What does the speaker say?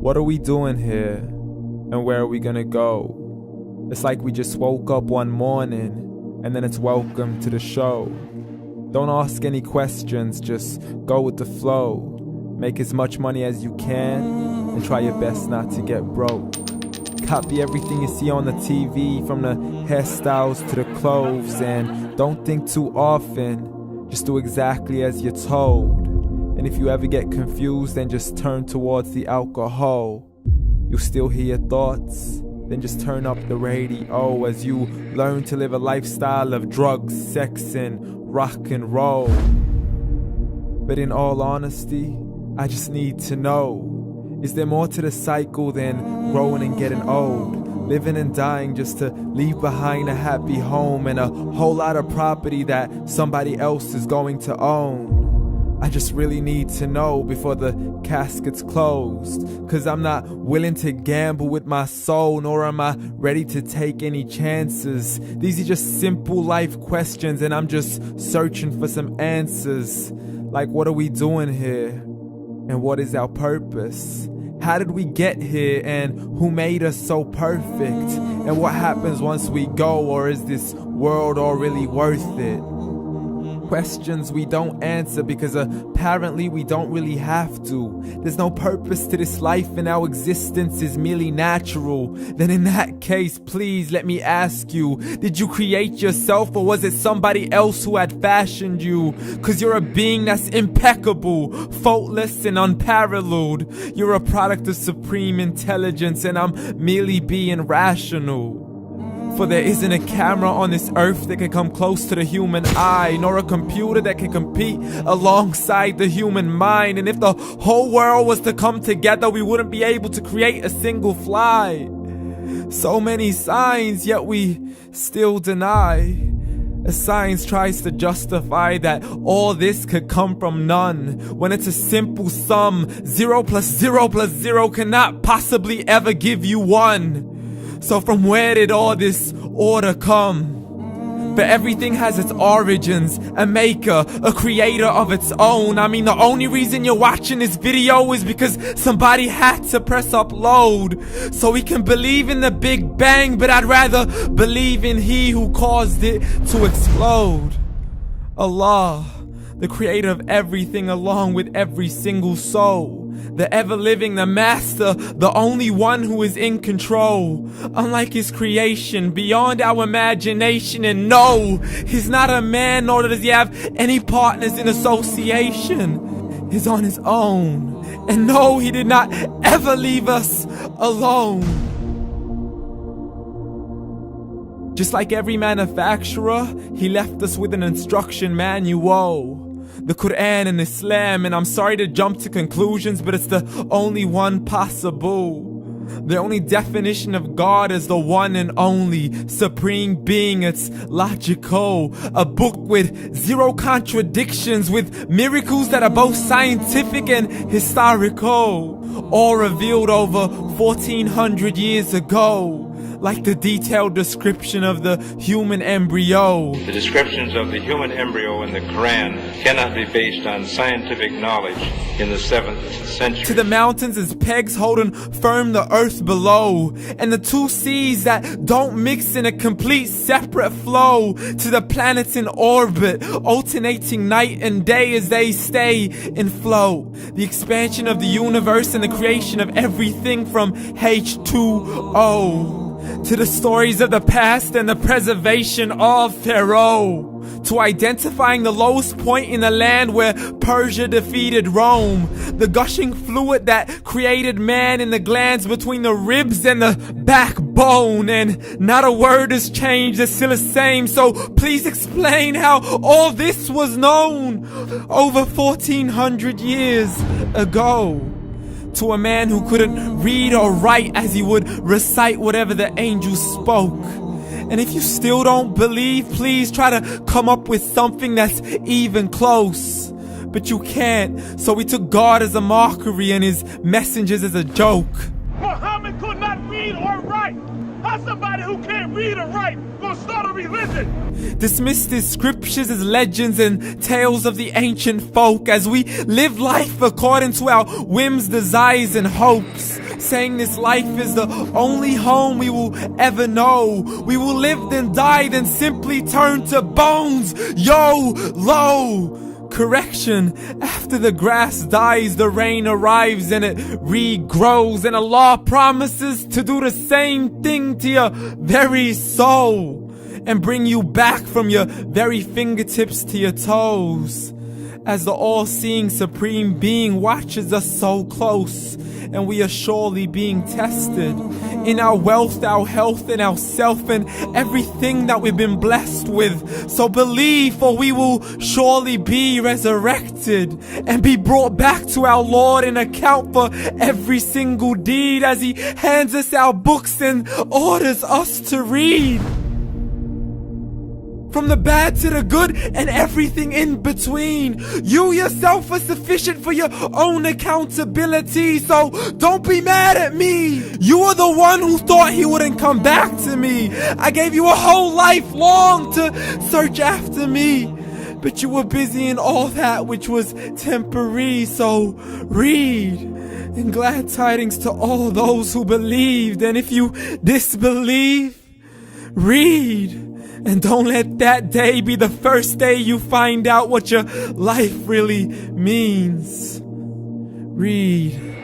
What are we doing here? And where are we gonna go? It's like we just woke up one morning, and then it's welcome to the show. Don't ask any questions, just go with the flow. Make as much money as you can, and try your best not to get broke. Copy everything you see on the TV, from the hairstyles to the clothes, and don't think too often, just do exactly as you're told. And if you ever get confused, then just turn towards the alcohol. You'll still hear your thoughts, then just turn up the radio as you learn to live a lifestyle of drugs, sex, and rock and roll. But in all honesty, I just need to know, is there more to the cycle than growing and getting old? Living and dying just to leave behind a happy home and a whole lot of property that somebody else is going to own. I just really need to know before the casket's closed, 'cause I'm not willing to gamble with my soul, nor am I ready to take any chances. These are just simple life questions, and I'm just searching for some answers. Like, what are we doing here? And what is our purpose? How did we get here, and who made us so perfect? And what happens once we go, or is this world all really worth it? Questions we don't answer because apparently we don't really have to. There's no purpose to this life and our existence is merely natural. Then in that case, please let me ask you, did you create yourself, or was it somebody else who had fashioned you? 'Cause you're a being that's impeccable, faultless and unparalleled. You're a product of supreme intelligence, and I'm merely being rational. For there isn't a camera on this earth that can come close to the human eye, nor a computer that can compete alongside the human mind. And if the whole world was to come together, we wouldn't be able to create a single fly. So many signs, yet we still deny. As science tries to justify that all this could come from none, when it's a simple sum. 0 plus 0 plus 0 cannot possibly ever give you 1. So from where did all this order come? But everything has its origins, a maker, a creator of its own. I mean, the only reason you're watching this video is because somebody had to press upload. So we can believe in the Big Bang, but I'd rather believe in He who caused it to explode. Allah, the creator of everything along with every single soul. The ever-living, the master, the only one who is in control. Unlike his creation, beyond our imagination. And no, he's not a man, nor does he have any partners in association. He's on his own. And no, he did not ever leave us alone. Just like every manufacturer, he left us with an instruction manual. The Quran and Islam, and I'm sorry to jump to conclusions, but it's the only one possible. The only definition of God is the one and only supreme being. It's logical, a book with 0 contradictions, with miracles that are both scientific and historical, all revealed over 1400 years ago. Like the detailed description of the human embryo. The descriptions of the human embryo in the Quran cannot be based on scientific knowledge in the 7th century. To the mountains as pegs holding firm the earth below, and the 2 seas that don't mix in a complete separate flow. To the planets in orbit, alternating night and day as they stay in flow. The expansion of the universe and the creation of everything from H2O. To the stories of the past and the preservation of Pharaoh. To identifying the lowest point in the land where Persia defeated Rome. The gushing fluid that created man in the glands between the ribs and the backbone. And not a word has changed, it's still the same. So please explain how all this was known over 1400 years ago. To a man who couldn't read or write as he would recite whatever the angels spoke. And if you still don't believe, please try to come up with something that's even close. But you can't, so we took God as a mockery and his messengers as a joke. Muhammad could not read or write. How somebody who can't read or write gonna start a religion? Dismissed his scriptures as legends and tales of the ancient folk as we live life according to our whims, desires, and hopes. saying this life is the only home we will ever know. We will live then die, then simply turn to bones. YOLO! Correction, after the grass dies, the rain arrives and it regrows, and Allah promises to do the same thing to your very soul and bring you back from your very fingertips to your toes, as the all-seeing supreme being watches us so close, and we are surely being tested in our wealth, our health, and our self, and everything that we've been blessed with. So believe, for we will surely be resurrected and be brought back to our Lord and account for every single deed, as He hands us our books and orders us to read. From the bad to the good and everything in between. You yourself are sufficient for your own accountability, so don't be mad at me. You are the one who thought He wouldn't come back to me. I gave you a whole life long to search after me, but you were busy in all that which was temporary. So read, and glad tidings to all those who believed. And if you disbelieve, read. And don't let that day be the first day you find out what your life really means. Read.